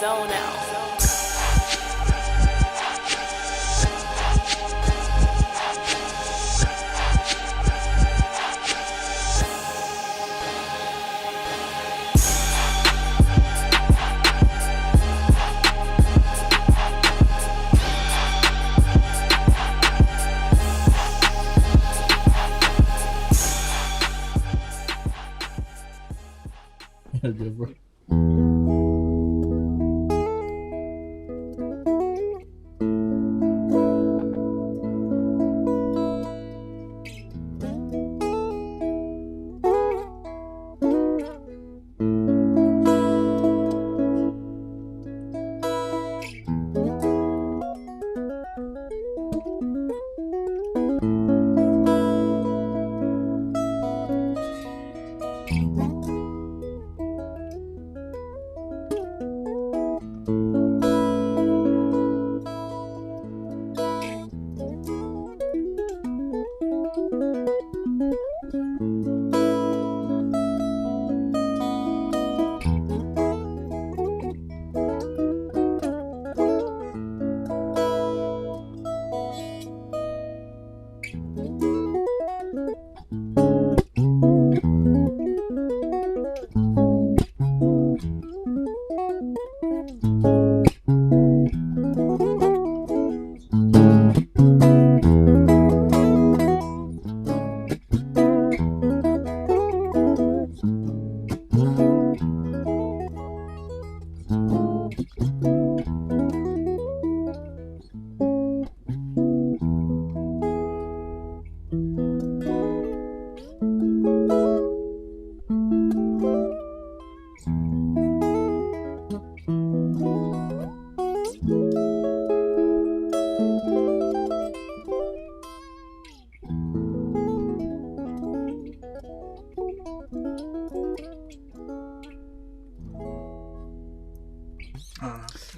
zone out. Good, bro.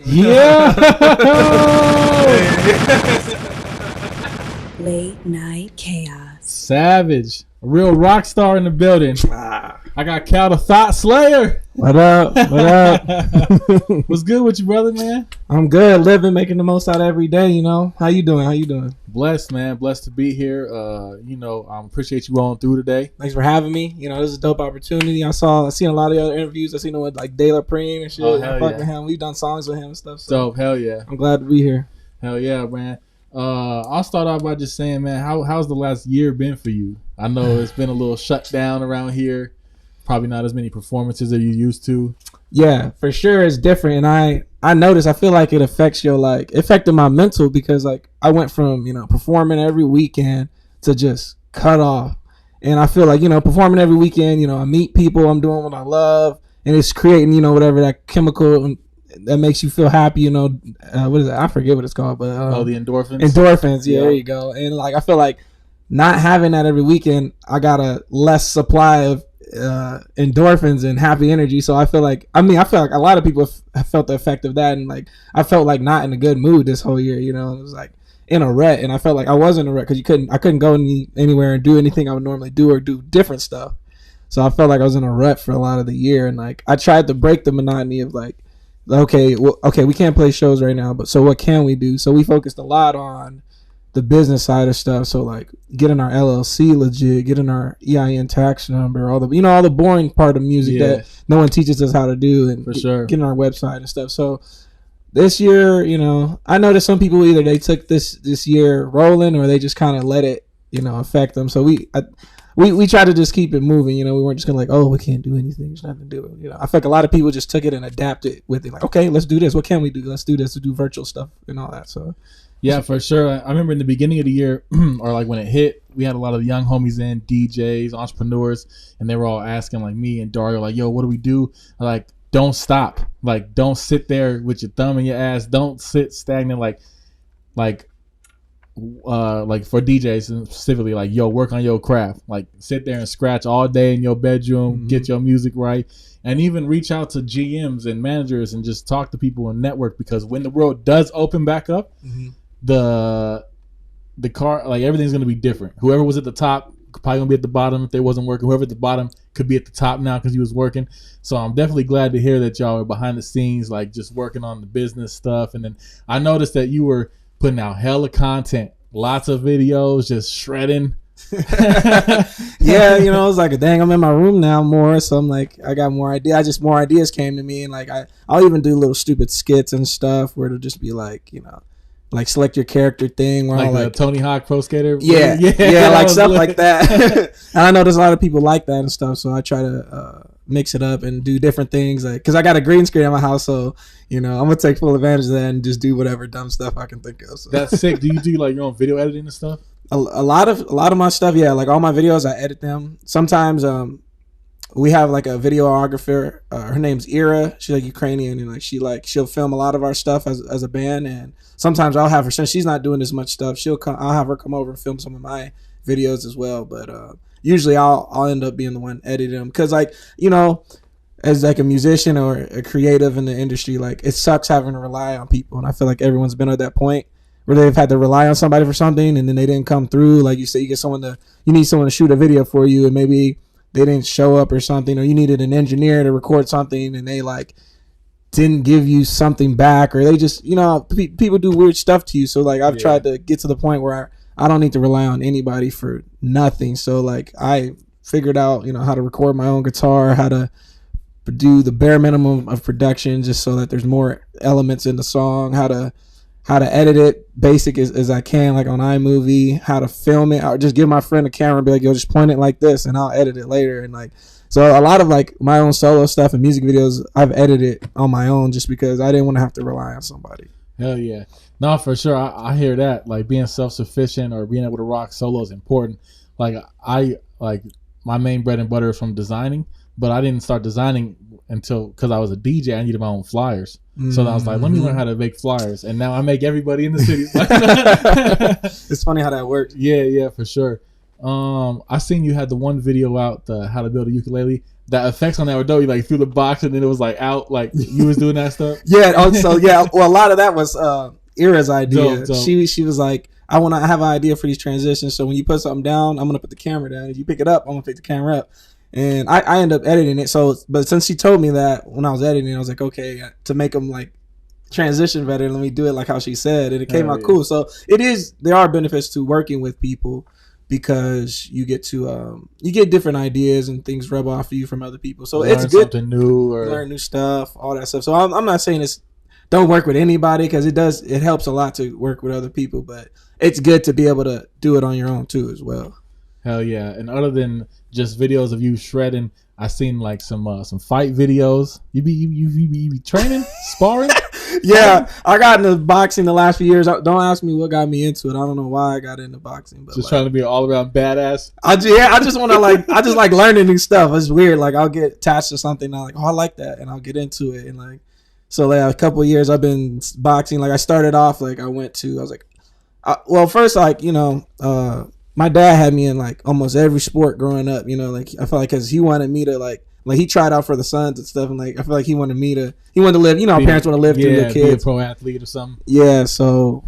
Yeah. Late night chaos. Savage. A real rock star in the building. I got Kal the Thot Slayer. What up? What up? What's good with you, brother, man? I'm good, living, making the most out of every day, you know. How you doing? How you doing? Blessed, man. Blessed to be here. Appreciate you rolling through today. Thanks for having me. You know, this is a dope opportunity. I seen a lot of the other interviews. I seen them with like De La Preme and shit. Oh, hell Fuck yeah. with him. We've done songs with him and stuff. So Dope. Hell yeah. I'm glad to be here. Hell yeah, man. I'll start off by just saying, man, how's the last year been for you? I know it's been a little shut down around here. Probably not as many performances that you used to. Yeah, for sure it's different. And I noticed, I feel like it affected my mental because like I went from, you know, performing every weekend to just cut off. And I feel like, you know, performing every weekend, you know, I meet people, I'm doing what I love, and it's creating, you know, whatever that chemical that makes you feel happy, you know, what is it? I forget what it's called, but the endorphins. Endorphins, yeah, there you go. And like I feel like not having that every weekend, I got a less supply of endorphins and happy energy. So I feel like a lot of people have felt the effect of that, and like I felt like not in a good mood this whole year, you know. It was like in a rut, and I felt like I was in a rut because I couldn't go anywhere and do anything I would normally do or do different stuff. So I felt like I was in a rut for a lot of the year, and like I tried to break the monotony of like, okay, we can't play shows right now, but so what can we do? So we focused a lot on the business side of stuff. So like getting our LLC legit, getting our EIN tax number, all the boring part of music that no one teaches us how to do, and for sure, getting our website and stuff. So this year, you know, I noticed some people either they took this year rolling or they just kind of let it, you know, affect them. So we tried to just keep it moving. You know, we weren't just gonna like, oh, we can't do anything. There's nothing to do. You know, I feel like a lot of people just took it and adapted with it. Like, okay, let's do this. What can we do? Let's do this. To do virtual stuff and all that. So. Yeah, for sure. I remember in the beginning of the year, or like when it hit, we had a lot of young homies in, DJs, entrepreneurs, and they were all asking like me and Dario, like, yo, what do we do? Like, don't stop. Like, don't sit there with your thumb in your ass. Don't sit stagnant. Like for DJs specifically, like, yo, work on your craft. Like, sit there and scratch all day in your bedroom, get your music right, and even reach out to GMs and managers and just talk to people and network, because when the world does open back up, the car, like, everything's going to be different. Whoever was at the top probably gonna be at the bottom if they wasn't working. Whoever at the bottom could be at the top now because he was working. So I'm definitely glad to hear that y'all are behind the scenes, like just working on the business stuff. And then I noticed that you were putting out hella content, lots of videos, just shredding. Yeah, you know, it's like, dang, I'm in my room now more, so I'm like, I got more ideas. More ideas came to me, and like I'll even do little stupid skits and stuff where it'll just be like, you know, like select your character thing, where Like I'll the like Tony Hawk Pro Skater. yeah, like stuff like that. And I know there's a lot of people like that and stuff, so I try to mix it up and do different things, like because I got a green screen in my house, so you know I'm gonna take full advantage of that and just do whatever dumb stuff I can think of. So. That's sick. Do you do like your own video editing and stuff? A lot of my stuff, yeah, like all my videos I edit them. Sometimes we have like a videographer, her name's Ira, she's like Ukrainian, and like she'll film a lot of our stuff as a band. And sometimes I'll have her, since she's not doing as much stuff, I'll have her come over and film some of my videos as well. But usually I'll end up being the one editing them, because like, you know, as like a musician or a creative in the industry, like it sucks having to rely on people, and I feel like everyone's been at that point where they've had to rely on somebody for something, and then they didn't come through. Like you say, you need someone to shoot a video for you, and maybe they didn't show up or something, or you needed an engineer to record something, and they like didn't give you something back, or they just, you know, people do weird stuff to you. So like I've tried to get to the point where I don't need to rely on anybody for nothing. So like I figured out, you know, how to record my own guitar, how to do the bare minimum of production, just so that there's more elements in the song, how to edit it basic as I can, like on iMovie, how to film it. I'll just give my friend a camera and be like, yo, just point it like this, and I'll edit it later. And like, so a lot of like my own solo stuff and music videos, I've edited on my own just because I didn't want to have to rely on somebody. Hell yeah. No, for sure. I hear that. Like being self-sufficient or being able to rock solo is important. Like my main bread and butter is from designing, but I didn't start designing until, because I was a DJ, I needed my own flyers. So I was like, let me learn how to make flyers, and now I make everybody in the city. It's funny how that works. Yeah, for sure. I seen you had the one video out, the how to build a ukulele. The effects on that were dope. You like threw the box and then it was like out, like you was doing that stuff. Yeah. Also, yeah. Well, a lot of that was Ira's idea. Dope. She was like, I have an idea for these transitions. So when you put something down, I'm gonna put the camera down. If you pick it up, I'm gonna pick the camera up. And I end up editing it. So, but since she told me that when I was editing, I was like, okay, to make them like transition better, let me do it like how she said, and it came out cool. So there are benefits to working with people, because you get to you get different ideas and things rub off of you from other people. So it's good, something new, or learn new stuff, all that stuff. So I'm not saying don't work with anybody, because it helps a lot to work with other people, but it's good to be able to do it on your own too as well. Hell yeah. And other than just videos of you shredding, I seen like some fight videos. You be training, sparring. Yeah, I got into boxing the last few years. Don't ask me what got me into it. I don't know why I got into boxing, but just like, trying to be an all around badass. I just want to I just like learning new stuff. It's weird. Like I'll get attached to something, and I'm like, oh, I like that, and I'll get into it. And like, so like a couple of years I've been boxing. Like I started off like I was like, well, first, like, you know, my dad had me in like almost every sport growing up, you know, like I feel like, because he wanted me to like he tried out for the Suns and stuff, and like I feel like he wanted to live, you know, parents want to live through their kids, be a pro athlete or something. Yeah, so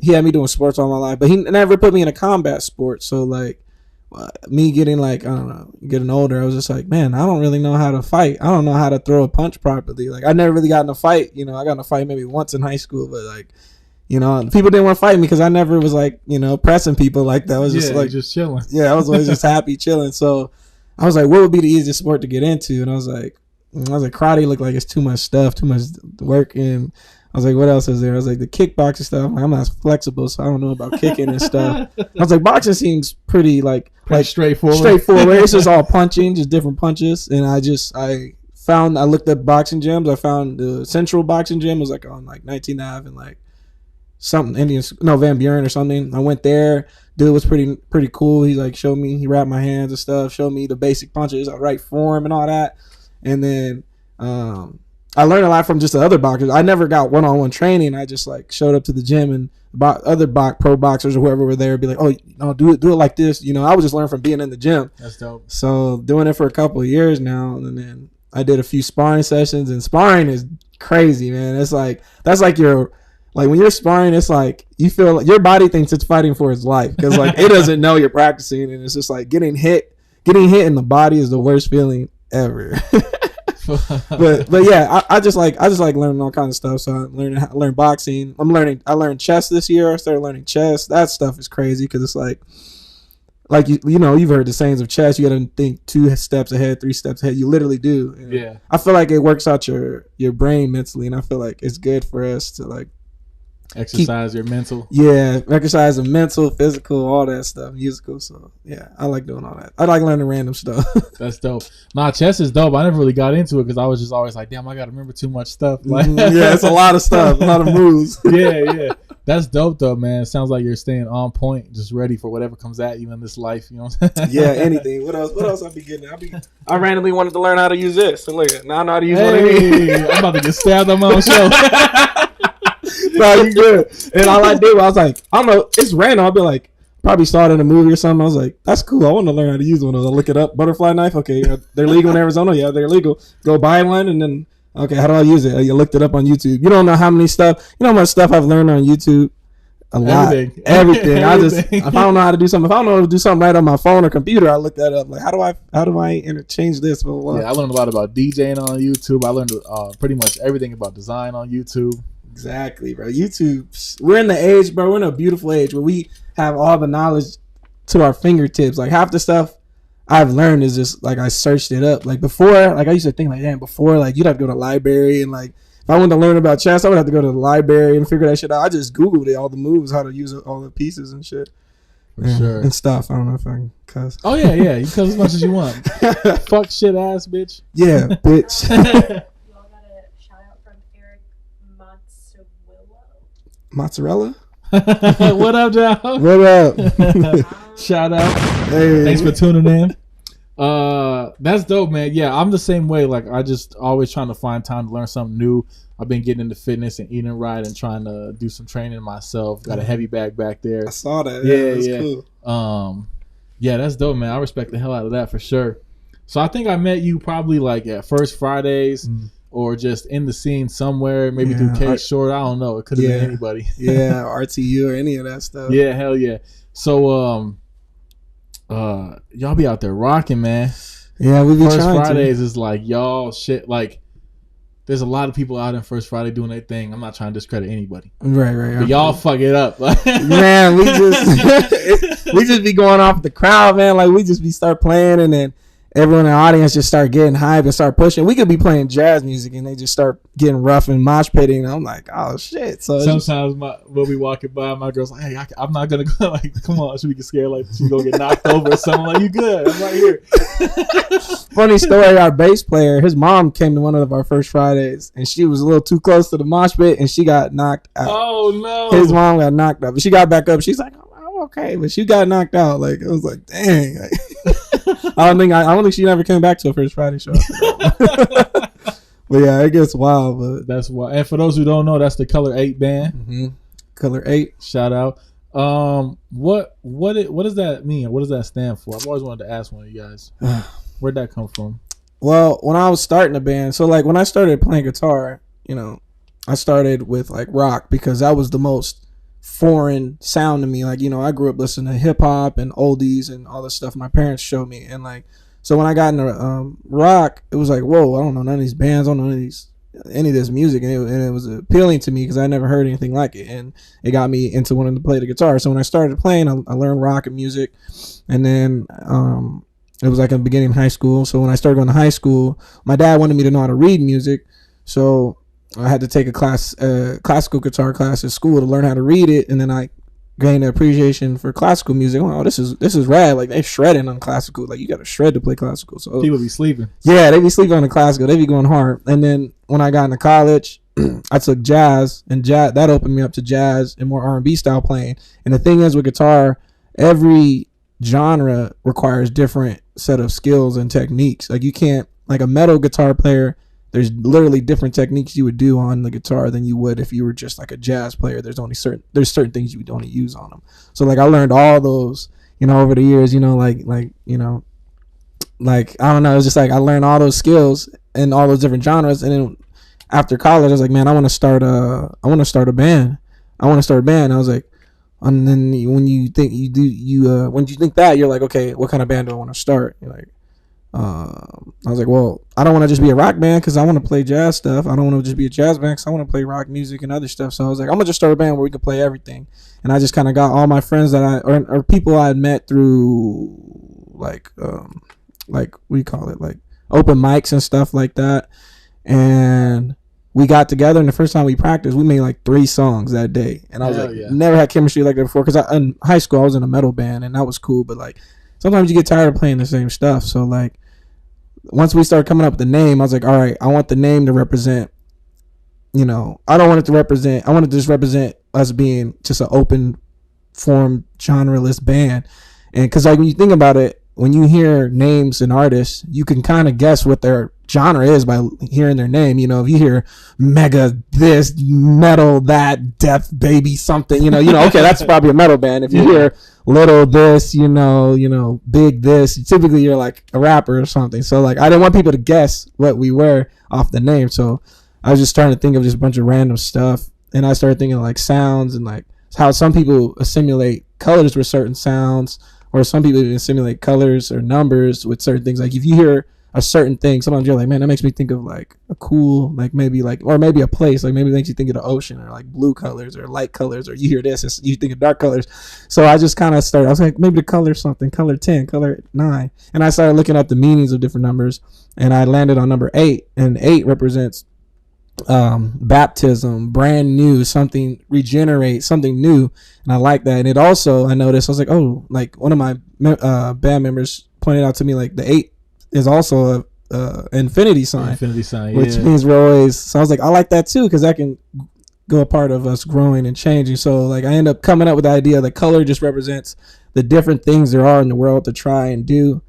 he had me doing sports all my life, but he never put me in a combat sport. So like me getting like, I don't know, getting older, I was just like, man, I don't really know how to fight. I don't know how to throw a punch properly. Like I never really got in a fight, you know. I got in a fight maybe once in high school, but like, you know, people didn't want to fight me because I never was like, you know, pressing people like that. I was just like, just chilling. Yeah, I was always just happy chilling. So I was like, what would be the easiest sport to get into? And I was like, karate looked like it's too much stuff, too much work. And I was like, what else is there? I was like, the kickboxing stuff. I'm like, I'm not flexible, so I don't know about kicking and stuff. I was like, boxing seems pretty straightforward. It's just all punching, just different punches. And I looked at boxing gyms. I found the Central Boxing Gym was like on like 19th Ave and like something Van Buren or something. I went there. Dude was pretty cool. He like showed me, he wrapped my hands and stuff, showed me the basic punches, right form and all that. And then I learned a lot from just the other boxers. I never got one-on-one training. I just like showed up to the gym, and other pro boxers or whoever were there would be like, oh, no, do it like this. You know, I was just learning from being in the gym. That's dope. So doing it for a couple of years now, and then I did a few sparring sessions, and sparring is crazy, man. It's like, that's like your like when you're sparring, it's like you feel like your body thinks it's fighting for its life because like it doesn't know you're practicing, and it's just like getting hit in the body is the worst feeling ever. but yeah, I just like learning all kinds of stuff. So I learned boxing. I learned chess this year. I started learning chess. That stuff is crazy because it's like you know, you've heard the sayings of chess. You got to think 2 steps ahead, 3 steps ahead. You literally do. And yeah. I feel like it works out your brain mentally, and I feel like it's good for us to like exercise your mental. Yeah, exercise the mental, physical, all that stuff, musical. So yeah, I like doing all that. I like learning random stuff. That's dope. Nah, chess is dope. I never really got into it because I was just always like, damn, I got to remember too much stuff. Like, yeah, it's a lot of stuff, a lot of moves. yeah. That's dope though, man. It sounds like you're staying on point, just ready for whatever comes at you in this life. You know what I'm saying? Yeah, anything. What else I be getting? I randomly wanted to learn how to use this. And look, now I know how to use one of these. I'm about to get stabbed on my own show. No, you good. And all I did, I was like, I don't know, it's random. I'll be like, probably saw it in a movie or something. I was like, that's cool. I want to learn how to use one of those. I look it up. Butterfly knife. Okay, they're legal in Arizona. Yeah, they're legal. Go buy one and then, okay, how do I use it? You looked it up on YouTube. You don't know how much stuff I've learned on YouTube. A lot. Everything. If I don't know how to do something, if I don't know how to do something right on my phone or computer, I look that up. Like, how do I interchange this? Blah, blah, blah. Yeah, I learned a lot about DJing on YouTube. I learned pretty much everything about design on YouTube. Exactly, bro. YouTube. We're in the age, bro. We're in a beautiful age where we have all the knowledge to our fingertips. Like half the stuff I've learned is just like I searched it up. Like before, like I used to think like, damn, before like you'd have to go to the library and like if I wanted to learn about chess, I would have to go to the library and figure that shit out. I just Googled it, all the moves, how to use all the pieces and shit. For sure. And stuff. I don't know if I can cuss. Oh, yeah. You cuss as much as you want. Fuck shit ass, bitch. Yeah, bitch. Y'all got a shout out from Eric Mozzarella? What up, Joe? What up? Shout out. Hey. Thanks for tuning in. That's dope, man. Yeah, I'm the same way. Like I just always trying to find time to learn something new. I've been getting into fitness and eating right and trying to do some training myself. Got a heavy bag back there. I saw that. Yeah. Cool. Yeah, that's dope, man. I respect the hell out of that for sure. So I think I met you probably like at First Fridays or just in the scene somewhere, maybe through K Short. I don't know. It could have been anybody. Yeah, RTU or any of that stuff. Yeah, hell yeah. So y'all be out there rocking, man. Yeah, we be First trying Fridays is like y'all shit. Like there's a lot of people out in First Friday doing their thing. I'm not trying to discredit anybody. Right. But y'all fuck it up. Man, we just be going off the crowd, man. Like we just be start playing and then everyone in the audience just start getting hype and start pushing. We could be playing jazz music and they just start getting rough and mosh pitting. I'm like, oh shit. So sometimes we'll be walking by, my girl's like, hey, I'm not gonna go. Like, come on, should we get scared? Like she's gonna get knocked over or something? Like, you good? I'm right here. Funny story. Our bass player, his mom came to one of our First Fridays and she was a little too close to the mosh pit and she got knocked out. Oh no! His mom got knocked out, but she got back up. She's like, I'm okay, but she got knocked out. Like it was like, dang. Like, I don't think she never came back to a First Friday show. But yeah, it gets wild. But that's wild. And for those who don't know, that's the Color 8 band. Mm-hmm. Color 8. Shout out. What does that mean? What does that stand for? I've always wanted to ask one of you guys. Where'd that come from? Well, when I was starting a band, so like when I started playing guitar, you know, I started with like rock because that was the most foreign sound to me. Like, you know, I grew up listening to hip hop and oldies and all this stuff my parents showed me. And like, so when I got into rock, it was like, whoa, I don't know none of these bands, I don't know any of this music. And it was appealing to me because I never heard anything like it. And it got me into wanting to play the guitar. So when I started playing, I learned rock and music. And then it was like in the beginning of high school. So when I started going to high school, my dad wanted me to know how to read music. So I had to take a classical guitar class at school to learn how to read it, and then I gained an appreciation for classical music. Oh, this is rad! Like they're shredding on classical. Like you got to shred to play classical. So people be sleeping. Yeah, they be sleeping on the classical. They be going hard. And then when I got into college, I took jazz, and jazz that opened me up to jazz and more R&B style playing. And the thing is with guitar, every genre requires different set of skills and techniques. Like you can't, like a metal guitar player, there's literally different techniques you would do on the guitar than you would if you were just like a jazz player. There's certain things you would only use on them. So like I learned all those, you know, over the years, you know, like you know, like I don't know, it's just like I learned all those skills in all those different genres. And then after college, I was like, man, I want to start a band. I want to start a band. I was like, and then when you think that, you're like, okay, what kind of band do I want to start? You're like, I was like, well, I don't want to just be a rock band because I want to play jazz stuff. I don't want to just be a jazz band because I want to play rock music and other stuff. So I was like, I'm gonna just start a band where we can play everything. And I just kind of got all my friends that or people I had met through like what do you call it, like open mics and stuff like that. And we got together, and the first time we practiced, we made like 3 songs that day. And I was never had chemistry like that before, because in high school I was in a metal band, and that was cool. But like sometimes you get tired of playing the same stuff. So like once we started coming up with the name, I was like, all right, I want the name to represent. I don't want it to represent. I want it to just represent us being just an open form genreless band. And because like when you think about it, when you hear names and artists, you can kind of guess what their genre is by hearing their name. If you hear mega this, metal that, death baby something, okay, that's probably a metal band. If you hear little this, big this, typically you're like a rapper or something. So like I didn't want people to guess what we were off the name. So I was just trying to think of just a bunch of random stuff. And I started thinking like sounds and like how some people assimilate colors with certain sounds, or some people even simulate colors or numbers with certain things. Like if you hear a certain thing, sometimes you're like, man, that makes me think of like a cool, like maybe like, or maybe a place, like maybe it makes you think of the ocean, or like blue colors or light colors, or you hear this and you think of dark colors. So I just kind of started, I was like, maybe the color something, color 10, color 9. And I started looking up the meanings of different numbers, and I landed on number 8, and 8 represents baptism, brand new, something, regenerate, something new. And I like that. And it also, I noticed, I was like, oh, like one of my band members pointed out to me, like the 8 is also a infinity sign, which means we're always, so I was like, I like that too, because that can go a part of us growing and changing. So like I end up coming up with the idea that color just represents the different things there are in the world to try and do,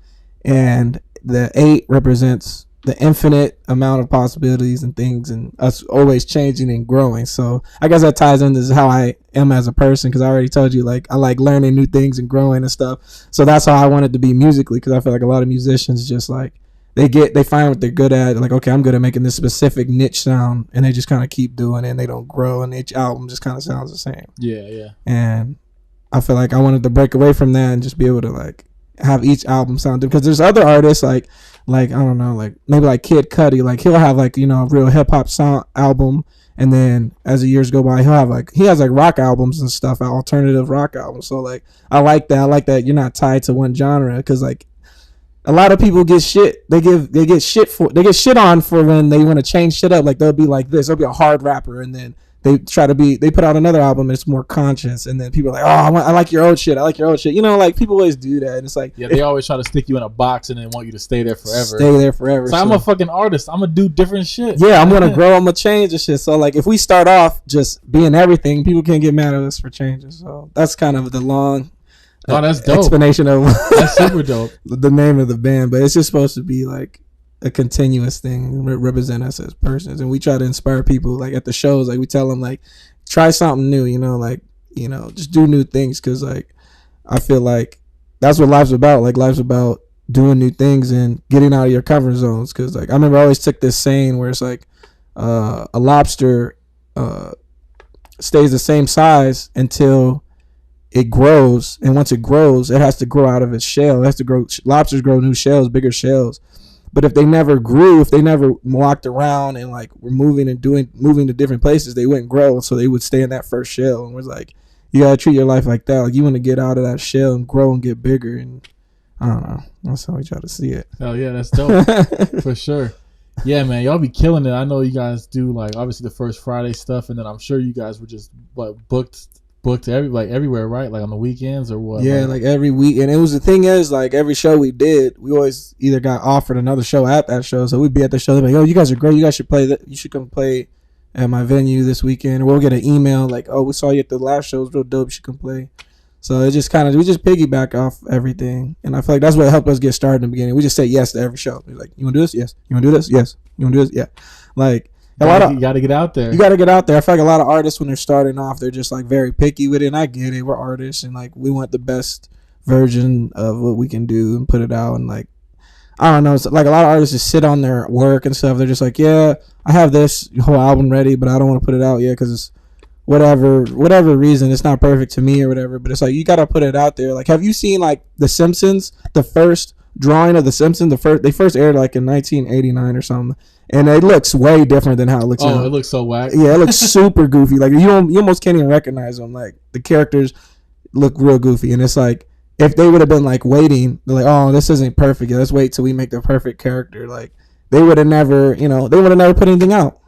and the 8 represents the infinite amount of possibilities and things, and us always changing and growing. So I guess that ties into how I am as a person, because I already told you, like I like learning new things and growing and stuff. So that's how I wanted to be musically, because I feel like a lot of musicians just like they find what they're good at, like, okay, I'm good at making this specific niche sound, and they just kind of keep doing it and they don't grow, and each album just kind of sounds the same. Yeah. And I feel like I wanted to break away from that and just be able to like have each album sound different, because there's other artists like I don't know, like maybe like Kid Cudi, like he'll have like a real hip hop sound album, and then as the years go by, he has like rock albums and stuff, alternative rock albums. So like I like that you're not tied to one genre, because like a lot of people get shit on for when they want to change shit up. Like they'll be like this, they'll be a hard rapper, and then they put out another album that's more conscious, and then people are like, oh, I like your old shit. Like people always do that, and it's like, they always try to stick you in a box and then want you to stay there forever. So I'm a fucking artist. I'm gonna do different shit. Yeah, I'm gonna grow. I'm gonna change and shit. So like, if we start off just being everything, people can't get mad at us for changes. So that's kind of the long that's dope. Explanation of that's super dope. The name of the band, but it's just supposed to be like a continuous thing, represent us as persons, and we try to inspire people. Like at the shows, like we tell them like, try something new, just do new things, because like I feel like that's what life's about. Like life's about doing new things and getting out of your comfort zones. Because like I remember I always took this saying where it's like a lobster stays the same size until it grows, and once it grows, it has to grow out of its shell. It has to grow. Lobsters grow new shells, bigger shells. But if they never grew, if they never walked around and like were moving to different places, they wouldn't grow. So they would stay in that first shell. And was like, you gotta treat your life like that. Like you want to get out of that shell and grow and get bigger. And I don't know. That's how we try to see it. Oh yeah, that's dope for sure. Yeah, man, y'all be killing it. I know you guys do like obviously the First Friday stuff, and then I'm sure you guys were just booked everywhere, right? Like on the weekends or what? Yeah, like every week. And it was, the thing is, like every show we did, we always either got offered another show at that show. So we'd be at the show, they'd be like, oh, you guys are great, you guys should play that, you should come play at my venue this weekend. Or we'll get an email like, oh, we saw you at the last show, it was real dope, you should come play. So it just we just piggyback off everything. And I feel like that's what helped us get started in the beginning. We just say yes to every show. We're like, you want to do this? Yes. You want to do this? Yes. You want to do this? Yeah. Like, you got to get out there. You got to get out there. I feel like a lot of artists, when they're starting off, they're just like very picky with it. And I get it. We're artists, and like we want the best version of what we can do and put it out. And like, I don't know. It's like a lot of artists just sit on their work and stuff. They're just like, yeah, I have this whole album ready, but I don't want to put it out yet because whatever reason it's not perfect to me or whatever, but it's like you gotta put it out there. Like, have you seen like The Simpsons, the first drawing of The Simpsons? They first aired like in 1989 or something, and it looks way different than how it looks now. It looks so whack. Yeah, it looks super goofy. Like you almost can't even recognize them. Like the characters look real goofy, and it's like if they would have been like waiting, they're like, oh, this isn't perfect. Let's wait till we make the perfect character. Like they would have never, they would have never put anything out.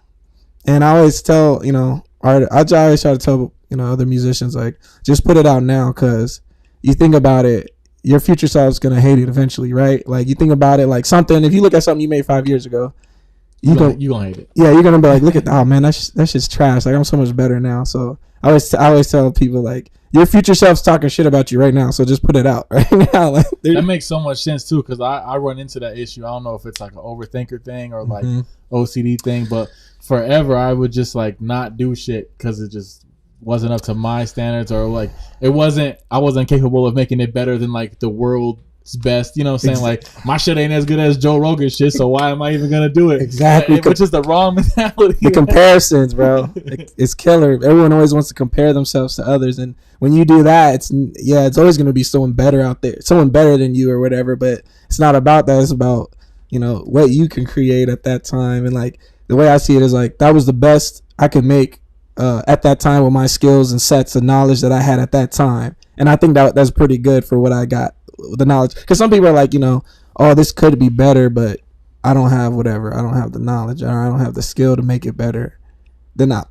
And I always tell, I always try to tell, other musicians, like, just put it out now, because you think about it, your future self's going to hate it eventually, right? Like, you think about it like something, if you look at something you made 5 years ago, you're going to hate it. Yeah, you're going to be like, look at that, oh man, that's just trash. Like, I'm so much better now. So I always tell people, like, your future self's talking shit about you right now, so just put it out right now. Like, that makes so much sense too, because I run into that issue. I don't know if it's like an overthinker thing or like OCD thing, but forever I would just like not do shit because it just wasn't up to my standards, or like I wasn't capable of making it better than like the world's best. You know what I'm saying? Like, my shit ain't as good as Joe Rogan's shit, so why am I even gonna do it? Exactly. Which is the wrong mentality. The comparisons, bro. It's killer. Everyone always wants to compare themselves to others, and when you do that, it's always gonna be someone better out there, someone better than you or whatever. But it's not about that. It's about what you can create at that time. And like the way I see it is like that was the best I could make at that time with my skills and sets of knowledge that I had at that time. And I think that's pretty good for what I got, the knowledge. Because some people are like, oh, this could be better, but I don't have whatever. I don't have the knowledge, or I don't have the skill to make it better. Then not.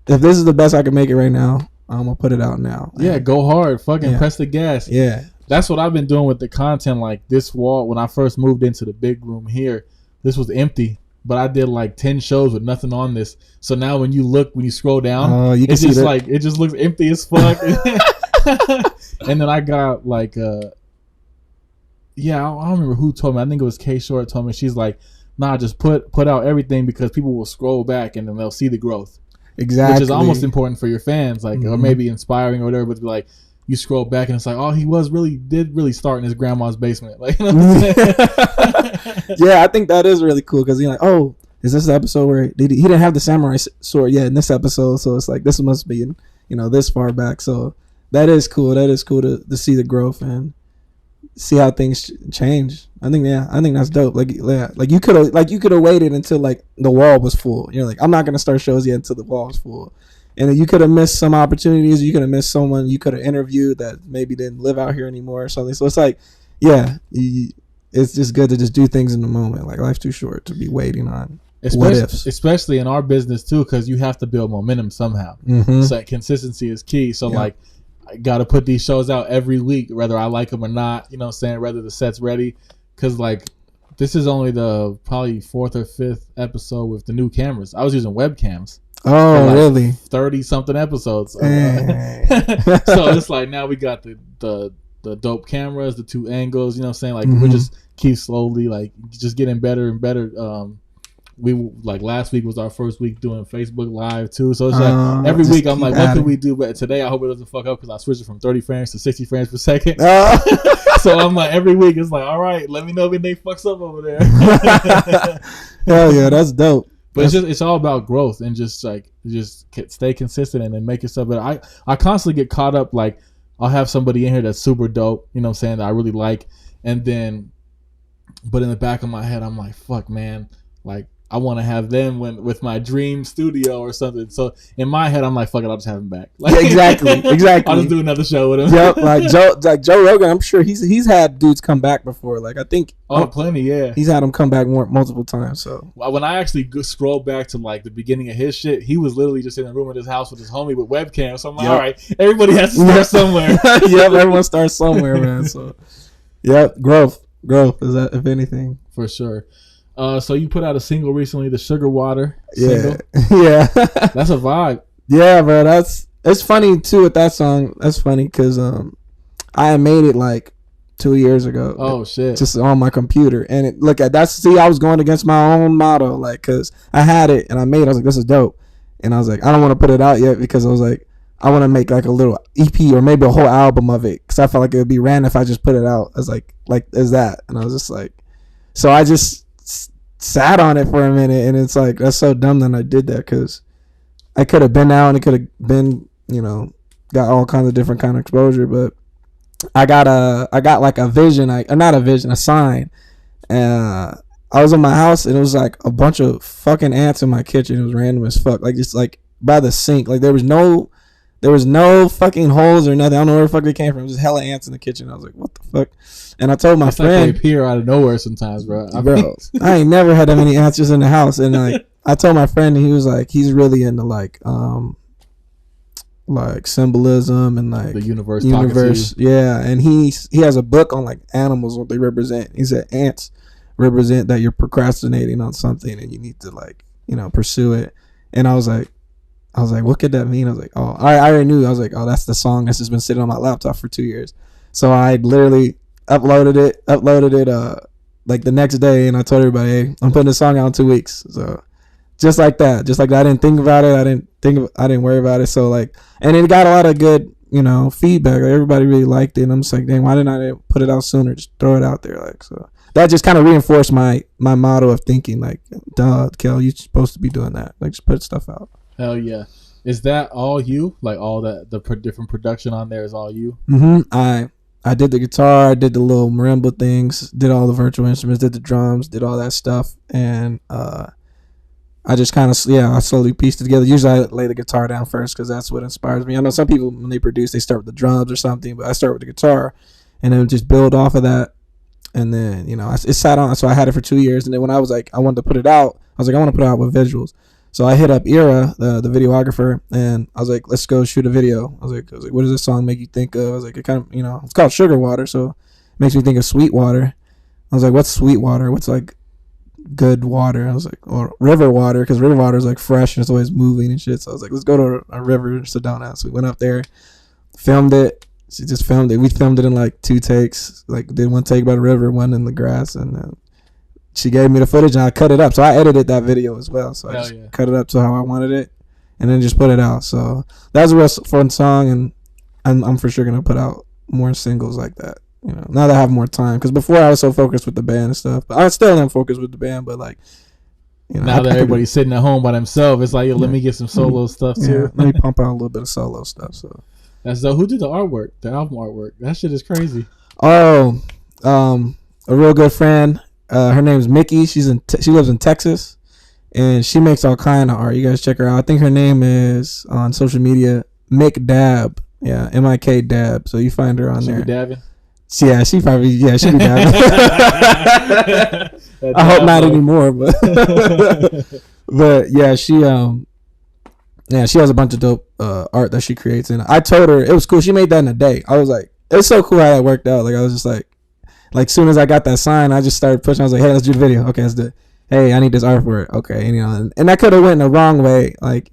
If this is the best I can make it right now, I'm gonna put it out now. Yeah, go hard. Fucking press the gas. Yeah. That's what I've been doing with the content. Like this wall, when I first moved into the big room here, this was empty. But I did like 10 shows with nothing on this. So now when you scroll down, you can see it just looks empty as fuck. And then I got like I don't remember who told me. I think it was K Short told me. She's like, nah, just put out everything, because people will scroll back and then they'll see the growth. Exactly. Which is almost important for your fans, like, or maybe inspiring or whatever, but like you scroll back and it's like, oh, he did really start in his grandma's basement. Like, you know what I'm saying? Yeah, I think that is really cool, because you're like, oh, is this the episode where he didn't have the samurai sword yet in this episode? So it's like, this must be this far back. So that is cool. That is cool to see the growth and see how things change. I think that's dope. Like you could have waited until like the wall was full. You're like, I'm not gonna start shows yet until the wall was full. And then you could have missed some opportunities. You could have missed someone you could have interviewed that maybe didn't live out here anymore or something. So it's like, it's just good to just do things in the moment. Like, life's too short to be waiting on what ifs. Especially in our business too, because you have to build momentum somehow. So consistency is key. So like, I got to put these shows out every week, whether I like them or not. You know what I'm saying? Whether the set's ready, because like this is only the probably 4th or 5th episode with the new cameras. I was using webcams. Oh, like really? 30 something episodes. So it's like now we got the dope cameras, the 2 angles. You know what I'm saying? Like we just keep slowly like just getting better and better. We like last week was our first week doing Facebook Live too, so it's like every week I'm like, what can we do? But today I hope it doesn't fuck up, because I switched it from 30 frames to 60 frames per second. So I'm like, every week it's like, all right, let me know when they fucks up over there. Hell yeah, that's dope. But it's all about growth and just stay consistent and then make yourself better. I constantly get caught up, like I'll have somebody in here that's super dope, you know what I'm saying, that I really like, and then but in the back of my head I'm like, fuck man, like I want to have them with my dream studio or something. So in my head, I'm like, fuck it, I'll just have him back. Like, yeah, exactly. I'll just do another show with him. Yep, like Joe Rogan. I'm sure he's had dudes come back before. Like I think plenty, yeah. He's had them come back multiple times. So when I actually scroll back to like the beginning of his shit, he was literally just in a room at his house with his homie with webcam. So I'm like, all right, everybody has to start somewhere. Yep, everyone starts somewhere, man. So yep, growth is that, if anything, for sure. So you put out a single recently, the Sugar Water single. Yeah. That's a vibe. Yeah, bro. It's funny too with that song. That's funny because I had made it like 2 years ago. Oh shit! Just on my computer, and I was going against my own motto, like, because I had it and I made it. I was like, this is dope, and I was like, I don't want to put it out yet, because I was like, I want to make like a little EP or maybe a whole album of it, because I felt like it would be random if I just put it out as like as that, and I was just like, so I just sat on it for a minute, and it's like, that's so dumb that I did that, because I could have been out and it could have been, you know, got all kinds of different kind of exposure. But I got like a vision, not a vision, a sign. I was in my house and it was like a bunch of fucking ants in my kitchen. It was random as fuck, like just like by the sink. Like there was no fucking holes or nothing. I don't know where the fuck they came from. Just hella ants in the kitchen. I was like, what the fuck? And I told my friend, like they appear out of nowhere sometimes, bro. I ain't never had that many ants just in the house. And like I told my friend, and he was like, he's really into like symbolism and like the universe. Yeah. And he has a book on like animals, what they represent. He said ants represent that you're procrastinating on something and you need to like, you know, pursue it. And I was like, what could that mean? I was like, oh, I already knew. I was like, oh, that's the song that's just been sitting on my laptop for 2 years. So I literally uploaded it like the next day, and I told everybody, hey, I'm putting this song out in 2 weeks. So just like that, I didn't think about it. I didn't worry about it. So like, and it got a lot of good, you know, feedback. Like, everybody really liked it, and I'm just like, dang, why didn't I put it out sooner? Just throw it out there, like. So that just kind of reinforced my motto of thinking like, duh, Kel, you're supposed to be doing that. Like, just put stuff out. Hell yeah. Is that all you? Like all that different production on there is all you? Mm-hmm. I did the guitar, I did the little marimba things, did all the virtual instruments, did the drums, did all that stuff, and I just kind of I slowly pieced it together. Usually I lay the guitar down first because that's what inspires me. I know some people when they produce they start with the drums or something, but I start with the guitar and then just build off of that. And then, you know, it sat on, so I had it for 2 years. And then when I was like, I wanted to put it out, I was like, I want to put it out with visuals. So I hit up Ira, the videographer, and I was like, let's go shoot a video. I was like, what does this song make you think of? I was like, it kind of, you know, it's called Sugar Water, so it makes me think of sweet water. I was like, what's sweet water? What's like good water? I was like, or river water, because river water is like fresh and it's always moving and shit. So I was like, let's go to a river in Sedona. So we went up there, filmed it. She just filmed it. We filmed it in like 2 takes. Like did 1 take by the river, 1 in the grass, and she gave me the footage and I cut it up. So I edited that video as well. So I just cut it up to how I wanted it, and then just put it out. So that was a real fun song, and I'm for sure gonna put out more singles like that. You know, now that I have more time, because before I was so focused with the band and stuff. But I still am focused with the band, but like, you know, now that everybody's sitting at home by themselves, it's like, yo, let me get some solo stuff too. Let me pump out a little bit of solo stuff. So. That's so. Who did the artwork? The album artwork? That shit is crazy. Oh, a real good friend. Her name's Mickey. She lives in Texas, and she makes all kind of art. You guys check her out. I think her name is on social media Mick Dab. Yeah, MIK Dab. So you find her on there. She be dabbing. Yeah, she probably. Yeah, she be dabbing. I hope not anymore, but but yeah, she she has a bunch of dope art that she creates, and I told her it was cool. She made that in a day. I was like, it's so cool how that worked out. Like I was just like soon as I got that sign, I just started pushing. I was like, hey, let's do the video. Okay, let's do it. Hey, I need this art for it. Okay, and, you know, and that could have went the wrong way. Like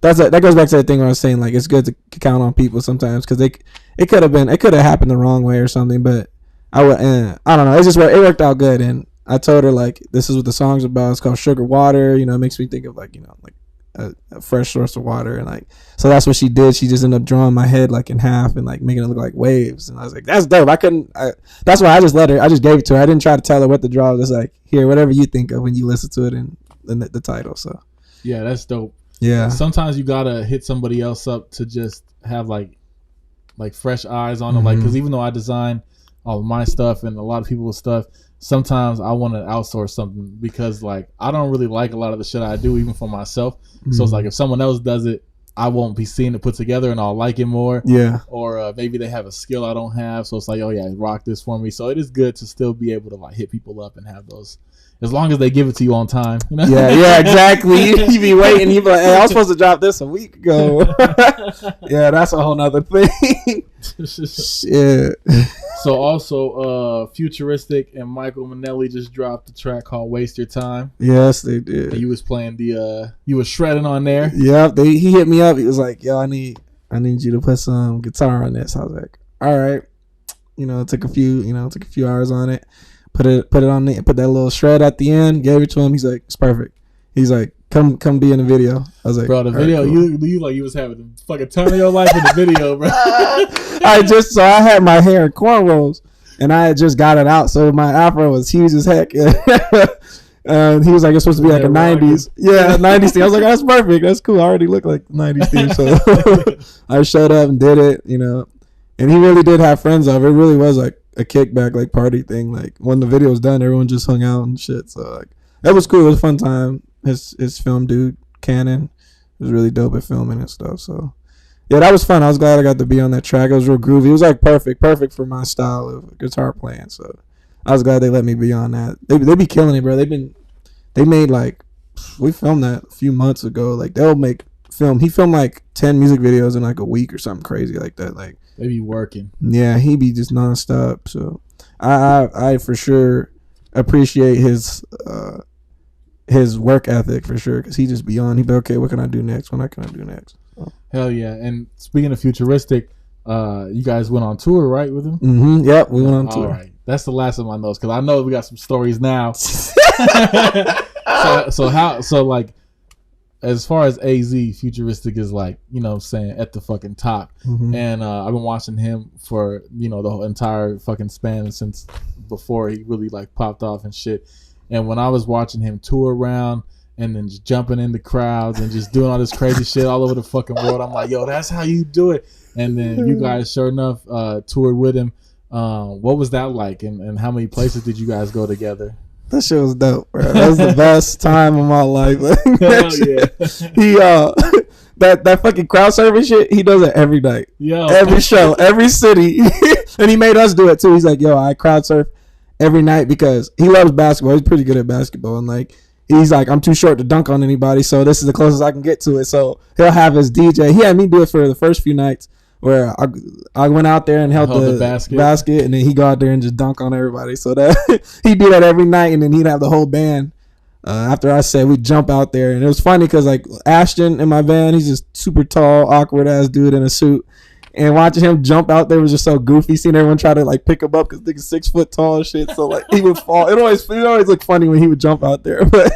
that goes back to the thing where I was saying like it's good to count on people sometimes because it could have happened the wrong way or something. But I don't know. It worked out good, and I told her like this is what the song's about. It's called Sugar Water. You know, it makes me think of like, you know, like a fresh source of water, and like so that's what she did. She just ended up drawing my head like in half and like making it look like waves, and I was like, that's dope. That's why I just gave it to her. I didn't try to tell her what to draw. I was just like, here, whatever you think of when you listen to it and the title. So yeah, that's dope. Yeah, sometimes you gotta hit somebody else up to just have like fresh eyes on them. Like, because even though I design all of my stuff and a lot of people's stuff, sometimes I want to outsource something because like I don't really like a lot of the shit I do even for myself. So it's like if someone else does it, I won't be seeing it put together and I'll like it more. Yeah. Or maybe they have a skill I don't have, so it's like, oh yeah, rock this for me. So it is good to still be able to like hit people up and have those, as long as they give it to you on time. You know? Yeah, exactly. You be waiting. You be like, hey, I was supposed to drop this a week ago. Yeah, that's a whole nother thing. Shit. So also, Futuristic and Michael Manelli just dropped a track called "Waste Your Time." Yes, they did. And you was playing you was shredding on there. Yeah, he hit me up. He was like, "Yo, I need you to put some guitar on this." I was like, "All right." You know, it took a few hours on it. Put it on it. Put that little shred at the end. Gave it to him. He's like, "It's perfect." He's like, Come be in the video. I was like, bro, the video, right, cool. you was having the fucking time of your life in the video, bro. I had my hair in cornrows and I had just got it out, so my afro was huge as heck. And he was like, it's supposed to be like a 90s. Yeah, 90s theme. I was like, that's perfect. That's cool. I already look like 90s theme. So I showed up and did it, And he really did have friends over. It really was like a kickback, like party thing. Like when the video was done, everyone just hung out and shit. So like that was cool. It was a fun time. His film dude, Cannon, was really dope at filming and stuff. So yeah, that was fun. I was glad I got to be on that track. It was real groovy. It was like perfect for my style of guitar playing. So I was glad they let me be on that. They be killing it, bro. They made like, we filmed that a few months ago. Like they'll make film. He filmed like 10 music videos in like a week or something crazy like that. Like they be working. Yeah, he be just nonstop. So I for sure appreciate his work ethic for sure, because he just be on. He be okay. What can I do next? What can I do next? So. Hell yeah! And speaking of Futuristic, you guys went on tour, right, with him? Mm-hmm. Yep, we went on tour. All right, that's the last of my notes because I know we got some stories now. So as far as AZ, Futuristic is like, saying at the fucking top. Mm-hmm. And I've been watching him for, the whole entire fucking span since before he really like popped off and shit. And when I was watching him tour around and then just jumping in the crowds and just doing all this crazy shit all over the fucking world, I'm like, yo, that's how you do it. And then you guys, sure enough, toured with him. What was that like? And how many places did you guys go together? That shit was dope, bro. That was the best time of my life. Hell yeah. He that fucking crowd service shit, he does it every night. Yo. Every show, every city. And he made us do it too. He's like, yo, I crowd surf every night because he loves basketball. He's pretty good at basketball. And like, he's like, I'm too short to dunk on anybody, so this is the closest I can get to it. So he'll have his DJ. He had me do it for the first few nights where I went out there and held the basket, and then he go out there and just dunk on everybody. So that he'd do that every night, and then he'd have the whole band. After I said, we'd jump out there, and it was funny because like Ashton in my band, he's just super tall, awkward ass dude in a suit, and watching him jump out there was just so goofy. Seeing everyone try to like pick him up because nigga's 6 foot tall and shit. So like he would fall. It always looked funny when he would jump out there, but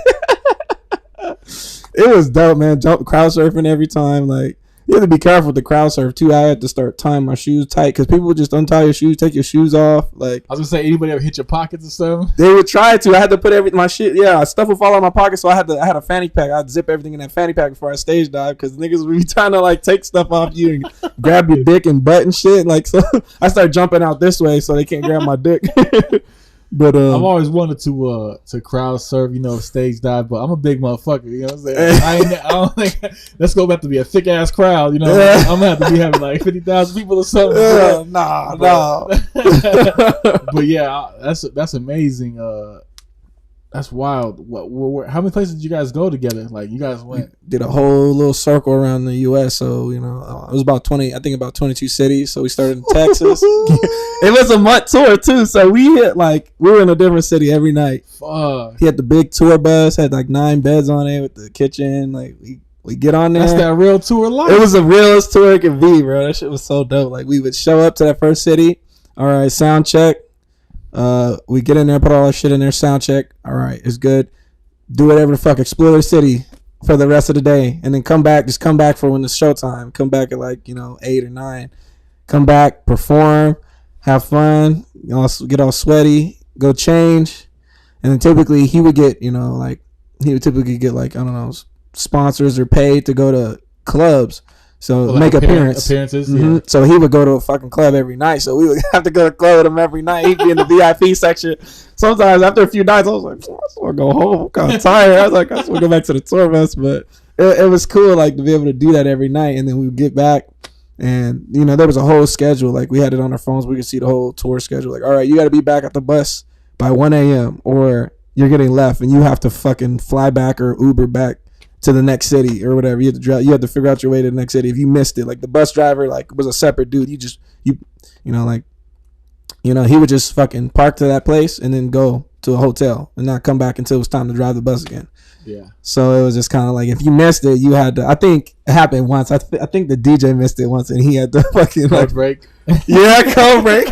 it was dope, man. Crowd surfing every time, like. You have to be careful with the crowd surf too. I had to start tying my shoes tight because people would just untie your shoes, take your shoes off. Like I was gonna say, anybody ever hit your pockets or something? They would try to. I had to put my shit. Yeah, stuff would fall out of my pocket, so I had a fanny pack. I'd zip everything in that fanny pack before I stage dive because niggas would be trying to like take stuff off you and grab your dick and butt and shit. Like so, I started jumping out this way so they can't grab my dick. But I've always wanted to crowd surf, stage dive, but I'm a big motherfucker. You know what I'm saying? I don't think that's gonna have to be a thick ass crowd. I'm gonna have to be having like 50,000 people or something. Nah. But yeah, that's amazing. That's wild. How many places did you guys go together? Like you guys went, did a whole little circle around the U.S. So it was about 22 cities. So we started in Texas. It was a month tour too. So we were in a different city every night. Fuck. He had the big tour bus, had like 9 beds on it with the kitchen. Like we get on there. That's that real tour life. It was the realest tour it could be, bro. That shit was so dope. Like we would show up to that first city. All right, sound check. We get in there, put all our shit in there, sound check. All right, it's good. Do whatever the fuck, explore the city for the rest of the day, and then come back for when it's showtime. Come back at 8 or 9. Come back, perform, have fun, get all sweaty, go change, and then typically he would get sponsors or paid to go to clubs. So make appearances. Mm-hmm. Yeah. So he would go to a fucking club every night. So we would have to go to club with him every night. He'd be in the VIP section. Sometimes after a few nights, I was like, I just want to go home. I'm kind of tired. I was like, I just want to go back to the tour bus. But it was cool, to be able to do that every night. And then we would get back, and there was a whole schedule. Like we had it on our phones. We could see the whole tour schedule. Like, all right, you got to be back at the bus by 1 a.m. or you're getting left, and you have to fucking fly back or Uber back to the next city or whatever. You had to figure out your way to the next city. If you missed it, the bus driver was a separate dude. He would just fucking park to that place and then go to a hotel and not come back until it was time to drive the bus again. Yeah. So it was just kind of if you missed it, you had to. I think it happened once. I think the DJ missed it once and he had to fucking break. Yeah, code break.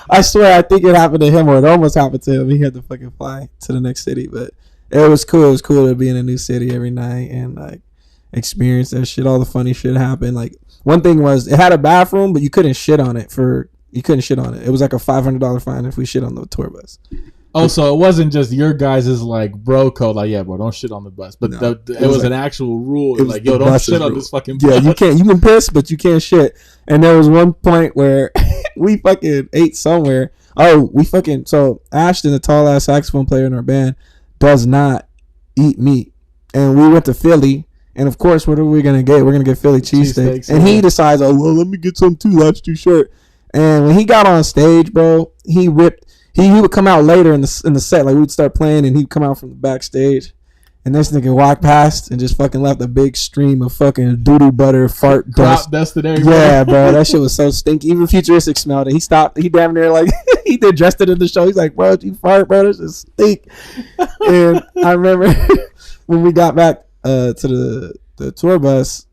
I swear, I think it happened to him, or it almost happened to him. He had to fucking fly to the next city, but. It was cool. It was cool to be in a new city every night and experience that shit. All the funny shit happened. One thing was it had a bathroom, but you couldn't shit on it. It was like a $500 fine if we shit on the tour bus. Oh, so it wasn't just your guys' like bro code, like, yeah, bro, don't shit on the bus. But No, it was an actual rule. It was like, yo, don't shit on this fucking bus. Yeah, you can piss, but you can't shit. And there was one point where we fucking ate somewhere. Oh, so Ashton, the tall ass saxophone player in our band, does not eat meat. And we went to Philly, and of course, what are we gonna get? We're gonna get Philly cheesesteaks. And he decides, oh well, let me get some too. Life's too short. And when he got on stage, bro, he ripped. He would come out later in the set, like we'd start playing, and he'd come out from the backstage, and this nigga walked past and just fucking left a big stream of fucking doodoo butter fart dust. Dusted Yeah, bro, that shit was so stinky. Even Futuristic smelled it. He stopped. He damn near like he did dressed it in the show. He's like, bro, you fart, bro, this is stink. And I remember when we got back to the tour bus,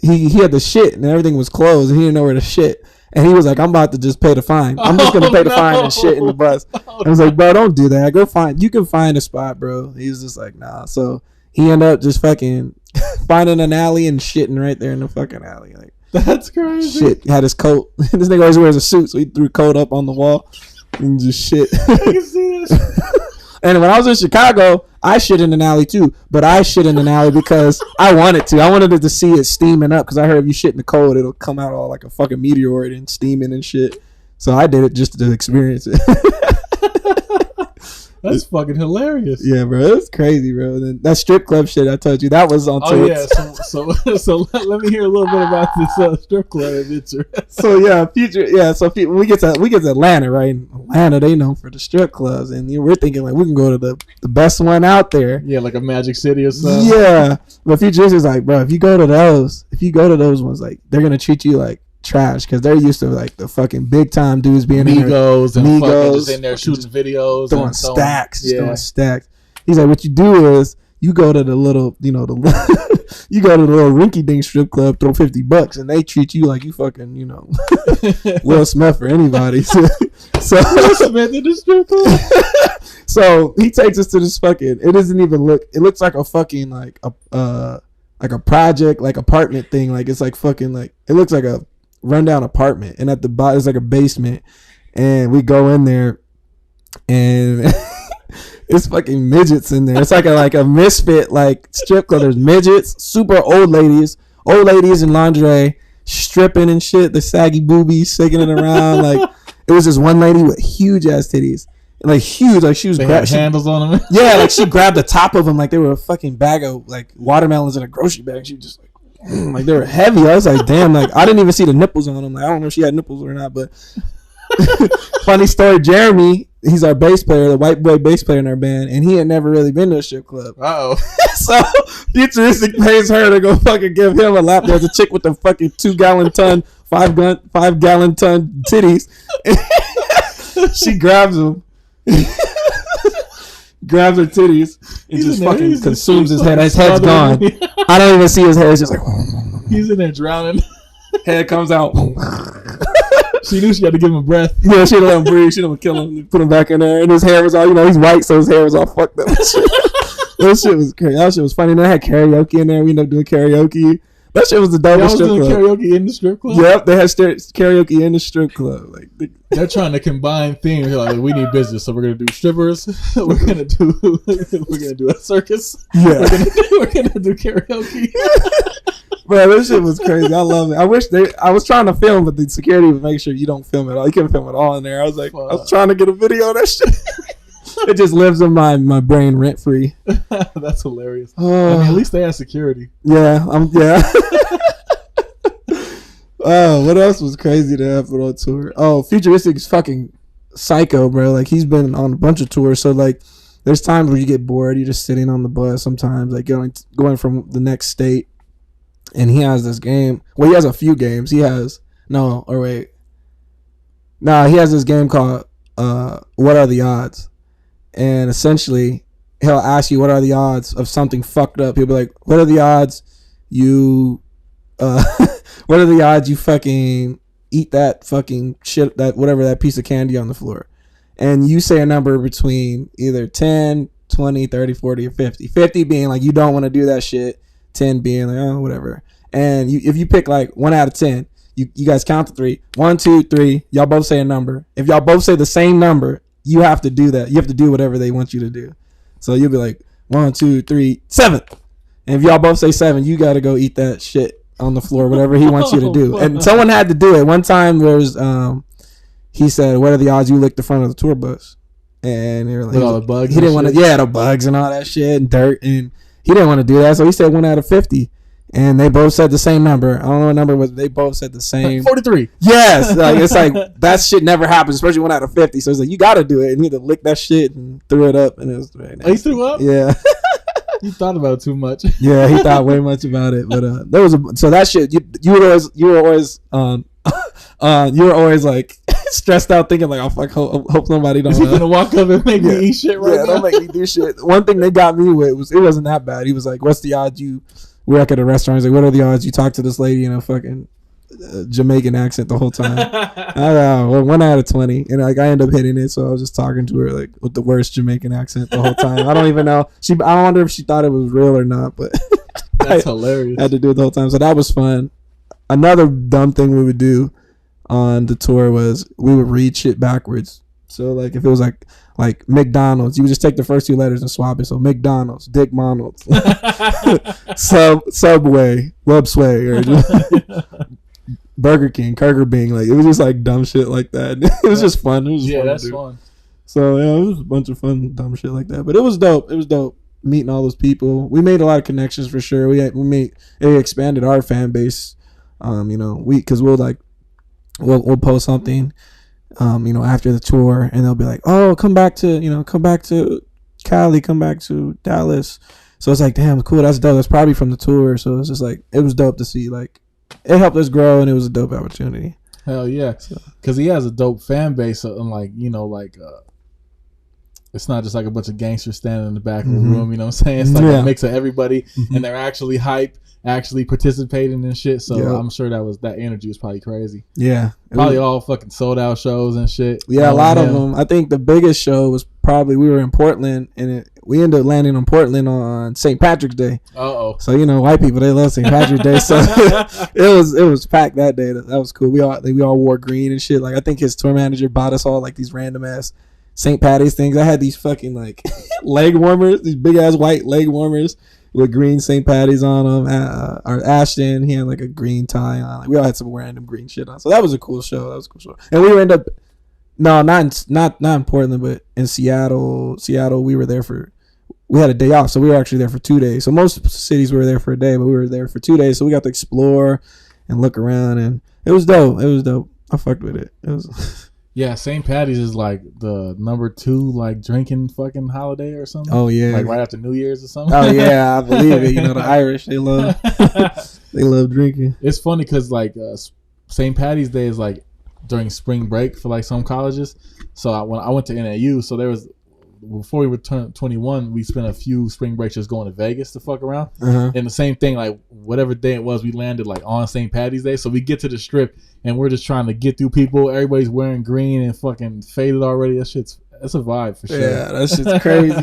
he had the shit and everything was closed, and he didn't know where to shit. And he was like, I'm about to just pay the fine. I'm just going to pay the fine and shit in the bus. I was like, bro, don't do that. You can find a spot, bro. He was just like, nah. So he ended up just fucking finding an alley and shitting right there in the fucking alley. Like, that's crazy. Shit, had his coat. This nigga always wears a suit, so he threw a coat up on the wall and just shit. I can see this. And when I was in Chicago, I shit in an alley too. But I shit in an alley because I wanted to. I wanted to see it steaming up because I heard if you shit in the cold, it'll come out all like a fucking meteoroid and steaming and shit. So I did it just to experience it. That's fucking hilarious. Yeah, bro. It's crazy, bro. Then that strip club shit I told you, that was on tour. Oh, yeah. So let me hear a little bit about this strip club adventure. So, yeah, when we get to Atlanta, right? In Atlanta, they known for the strip clubs. And we're thinking, like, we can go to the best one out there. Yeah, like a Magic City or something. Yeah. But Futuristic is like, bro, if you go to those ones, like, they're going to treat you like trash because they're used to like the fucking big time dudes being Migos and fucking just in there shooting videos throwing stacks. He's like, what you do is you go to the little you go to the little rinky dink strip club, throw $50 and they treat you like you fucking Will Smith or anybody. So Will Smith in the strip club. So he takes us to this fucking, it looks like a fucking like a project, like apartment thing. Like it's like fucking like, it looks like a rundown apartment, and at the bottom it's like a basement, and we go in there and it's fucking midgets in there. It's like a misfit like strip club. There's midgets, super old ladies in lingerie stripping and shit, the saggy boobies shaking it around. Like it was this one lady with huge ass titties, like huge, like she was handles on them. Yeah, like she grabbed the top of them like they were a fucking bag of like watermelons in a grocery bag. She was just like they were heavy. I was like, damn, like I didn't even see the nipples on them. Like I don't know if she had nipples or not, but funny story, Jeremy, he's our bass player, the white boy bass player in our band, and he had never really been to a strip club. So Futuristic pays her to go fucking give him a lap. There's a chick with the fucking 2-gallon ton, 5-gallon ton titties. She grabs him. Grabs her titties and just fucking consumes his head. His head's gone. I don't even see his head. It's just like he's in there drowning. Head comes out. She knew she had to give him a breath. Yeah, she didn't let him breathe. She didn't kill him. Put him back in there, and his hair was all, he's white, so his hair was all fucked up. That shit was crazy. That shit was funny. And they had karaoke in there. We ended up doing karaoke. That shit was the dopest strip club. Karaoke in the strip club? Yep, they had karaoke in the strip club. Like they're trying to combine themes. They're like, we need business, so we're gonna do strippers. We're gonna do a circus. Yeah, we're gonna do karaoke. Bro, this shit was crazy. I love it. I was trying to film, but the security would make sure you don't film it all. You couldn't film it all in there. I was like, I was trying to get a video of that shit. It just lives in my brain rent free. That's hilarious. I mean, at least they have security. Yeah, yeah. Oh, what else was crazy to happen on tour? Oh, Futuristic is fucking psycho, bro. Like he's been on a bunch of tours, so like there's times where you get bored. You're just sitting on the bus. Sometimes like going from the next state, and he has this game. Well, he has a few games. He has he has this game called What Are the Odds? And essentially, he'll ask you what are the odds of something fucked up. He'll be like, what are the odds you what are the odds you fucking eat that fucking shit, that whatever, that piece of candy on the floor? And you say a number between either 10, 20, 30, 40, or 50. 50 being like you don't want to do that shit. 10 being like, oh, whatever. And if you pick like 1 out of 10, you guys count to 3. 1, 2, 3. Y'all both say a number. If y'all both say the same number, you have to do that. You have to do whatever they want you to do. So you'll be like 1, 2, 3, 7. And if y'all both say 7, you got to go eat that shit on the floor, whatever he wants you to do. And someone had to do it. One time there was, he said, what are the odds you lick the front of the tour bus? And they were like, with all the bugs. He didn't want to, the bugs and all that shit and dirt. And he didn't want to do that. So he said 1 out of 50. And they both said the same number. I don't know what number it was. They both said the same. 43. Yes. Like, it's like, that shit never happens, especially 1 out of 50. So it's like, you got to do it. And he had to lick that shit and threw it up. And it was very nice. Oh, he threw up? Yeah. You thought about it too much. Yeah, he thought way much about it. But there was so that shit, you were always like stressed out thinking like, oh fuck, hope somebody don't. Is he gonna walk up and make me eat shit right now? Don't make me do shit. One thing they got me with was, it wasn't that bad. He was like, what's the odds you work at a restaurant? He's like, what are the odds you talk to this lady in a fucking Jamaican accent the whole time? I don't know, well, 1 out of 20, and like I ended up hitting it. So I was just talking to her like with the worst Jamaican accent the whole time. I don't even know. I wonder if she thought it was real or not, but that's hilarious. I had to do it the whole time, so that was fun. Another dumb thing we would do on the tour was we would read shit backwards. So like if it was like McDonald's, you would just take the first 2 letters and swap it. So McDonald's, Dick Monald's, Subway, Websway, or Burger King, Kurger Bing. Like it was just like dumb shit like that. It was just fun. It was fun that's to do. fun. So yeah, it was a bunch of fun dumb shit like that. But it was dope. It was dope meeting all those people. We made a lot of connections for sure. It expanded our fan base. Because we'll post something, after the tour, and they'll be like, oh, come back to Cali, come back to Dallas. So it's like, damn, cool, that's dope. That's probably from the tour. So it's just like, it was dope to see, like, it helped us grow, and it was a dope opportunity. Hell yeah, because he has a dope fan base, and it's not just like a bunch of gangsters standing in the back of the room. You know what I'm saying? It's like a mix of everybody, and they're actually hype, actually participating and shit. So I'm sure that energy was probably crazy. Yeah, probably all fucking sold out shows and shit. Yeah, a lot of them. I think the biggest show was probably, we were in Portland, and we ended up landing in Portland on St. Patrick's Day. So white people, they love St. Patrick's Day. So it was packed that day. That was cool. We all wore green and shit. Like I think his tour manager bought us all like these random ass St. Patty's things. I had these fucking like leg warmers, these big ass white leg warmers with green St. Patty's on them. Our Ashton, he had like a green tie on. Like, we all had some random green shit on. So that was a cool show. And we ended up, no, not in Portland, but in Seattle. We were there we had a day off, so we were actually there for 2 days. So most cities we were there for a day, but we were there for 2 days. So we got to explore and look around, and it was dope. I fucked with it. It was. Yeah, St. Patty's is like the number 2 like drinking fucking holiday or something. Oh yeah, like right after New Year's or something. Oh yeah, I believe it. The Irish, they love drinking. It's funny because like St. Patty's Day is like during spring break for like some colleges. So when I went to NAU, so there was, before we returned 21, we spent a few spring breaks just going to Vegas to fuck around. And the same thing, like whatever day it was, we landed like on St. Patty's Day. So we get to the strip and we're just trying to get through people. Everybody's wearing green and fucking faded already. That's a vibe for sure. Yeah, that shit's crazy.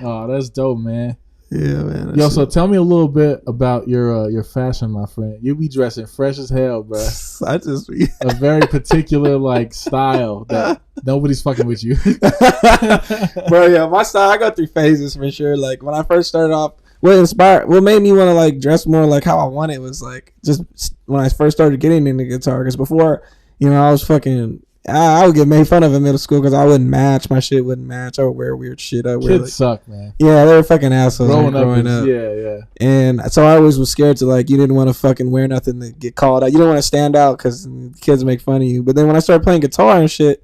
Oh, that's dope, man. Yeah, man. Yo, so tell me a little bit about your fashion, my friend. You be dressing fresh as hell, bro. I just be a very particular like style that nobody's fucking with you. Bro, yeah, my style, I go through phases for sure. Like when I first started off, what made me want to like dress more like how I wanted was like just when I first started getting into guitar. Because before, I was fucking, I would get made fun of in middle school because I wouldn't match. My shit wouldn't match. I would wear weird shit. Kids suck, man. Yeah, they were fucking assholes growing up. Yeah. And so I always was scared to like, you didn't want to fucking wear nothing to get called out. You didn't want to stand out because kids make fun of you. But then when I started playing guitar and shit,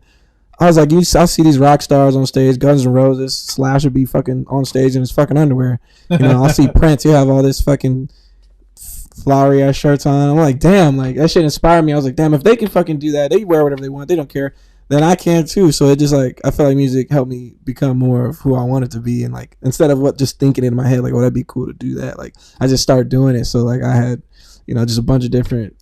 I was like, I see these rock stars on stage, Guns N' Roses, Slash would be fucking on stage in his fucking underwear. I'll see Prince, he'll have all this fucking flowery ass shirts on. I'm like, damn, like that shit inspired me. I was like, damn, if they can fucking do that, they wear whatever they want, they don't care, then I can too. So it just like, I feel like music helped me become more of who I wanted to be, and like instead of just thinking in my head like, oh, that'd be cool to do that, like I just started doing it. So like I had just a bunch of different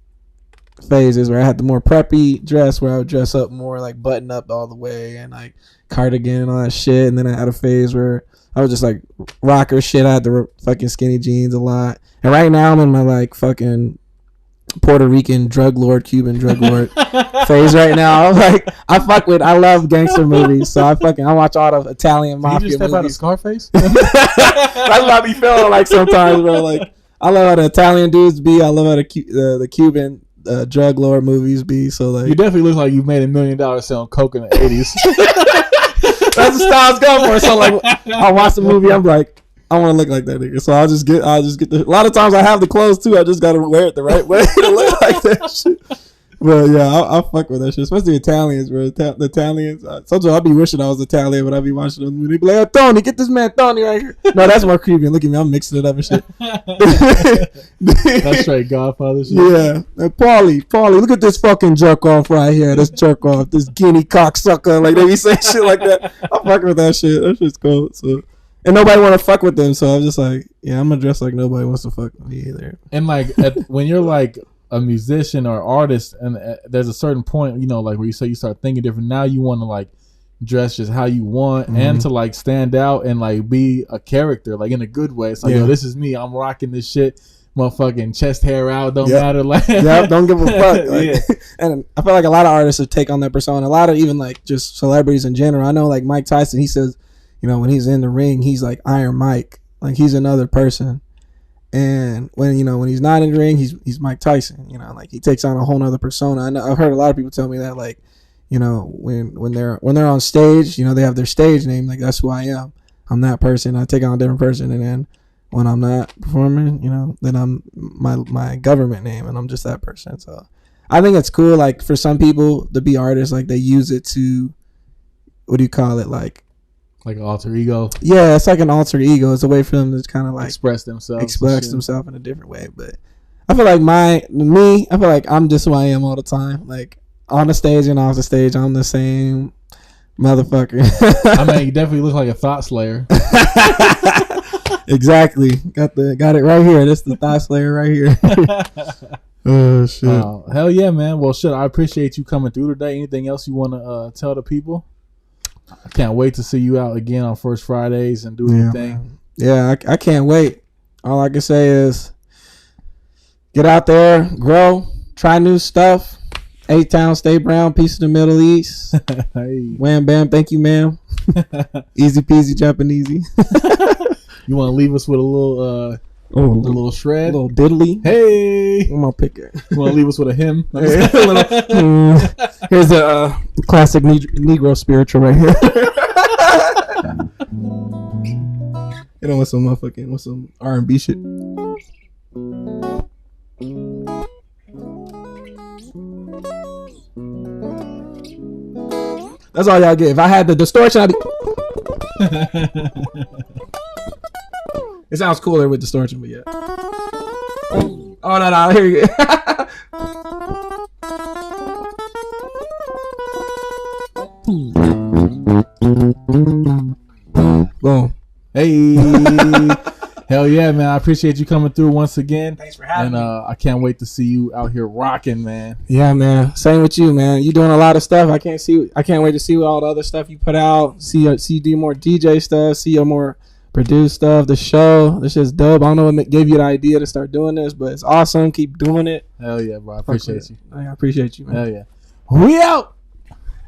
phases where I had the more preppy dress where I would dress up more like button up all the way and like cardigan and all that shit, and then I had a phase where I was just like rocker shit. I had the fucking skinny jeans a lot. And right now I'm in my like fucking Puerto Rican drug lord, Cuban drug lord phase right now. Like I love gangster movies, so I watch all the Italian mafia you just step movies. out of Scarface? That's what I be feeling like sometimes, bro. Like I love how the Italian dudes be. I love how the Cuban drug lord movies be. So like You definitely look like you made $1 million selling coke in the 80s. that's the style I was going for. So like I watch the movie, I'm like, I want to look like that nigga. So I'll just get the. A lot of times I have the clothes too. I just gotta wear it the right way to look like that shit. But yeah, I'll fuck with that shit, especially Italians, bro. The Italians. Sometimes I be wishing I was Italian, but I be watching them. They be like, "Oh, Tony, get this man Tony right here." No, that's more creepy. Look at me, I'm mixing it up and shit. That's straight Godfather shit. Yeah, and Paulie, look at this fucking jerk off right here. This jerk off, this guinea cocksucker. Like they be saying shit like that. I'm fucking with that shit. That shit's cool. So, and nobody want to fuck with them. So I'm just like, yeah, I'm gonna dress like nobody wants to fuck with me either. And like when you're like a musician or artist, and there's a certain point, you know, like where you say you start thinking different. Now you want to like dress just how you want, and to like stand out and like be a character, like in a good way. It's like, yo, this is me. I'm rocking this shit. Motherfucking chest hair out, don't matter. Like, don't give a fuck. Like, and I feel like a lot of artists have take on that persona. A lot of even like just celebrities in general. I know like Mike Tyson. He says, you know, when he's in the ring, he's like Iron Mike. Like he's another person. And when he's not in the ring, he's Mike Tyson. You know, like he takes on a whole nother persona. I know I've heard a lot of people tell me that, like, you know, when they're on stage, you know, they have their stage name. Like that's who I am. I'm that person. I take on a different person, and then when I'm not performing, you know, then I'm my government name, and I'm just that person. So I think it's cool. Like for some people to be artists, like they use it to, what do you call it, like an alter ego. Yeah, it's like an alter ego. It's a way for them to kind of like express themselves in a different way. But I feel like I feel like I'm just who I am all the time. Like on the stage and off the stage, I'm the same motherfucker. I mean, you definitely look like a thought slayer. Exactly. Got it right here. That's the thought slayer right here. Oh shit. Hell yeah, man. Well, shit, I appreciate you coming through today. Anything else you want to tell the people? I can't wait to see you out again on First Fridays and do your thing. Yeah, I can't wait. All I can say is get out there, grow, try new stuff. A-Town, stay brown, peace to the Middle East. Hey. Wham bam, thank you, ma'am. Easy peasy, jumping easy. You want to leave us with a little shred? A little diddly. Hey. I'm going to pick it. You want to leave us with a hymn? Here's a classic Negro spiritual right here. You know, with some R&B shit. That's all y'all get. If I had the distortion, I'd be... It sounds cooler with distortion, but yeah. Oh, no, here you go. Boom. Hey. Hell yeah, man. I appreciate you coming through once again. Thanks for having me. I can't wait to see you out here rocking, man. Yeah, man. Same with you, man. You doing a lot of stuff. I can't wait to see all the other stuff you put out. See you do more DJ stuff. See your more produced stuff. The show. This shit's dope. I don't know what gave you the idea to start doing this, but it's awesome. Keep doing it. Hell yeah, bro. I appreciate you. I appreciate you, man. Hell yeah. We out.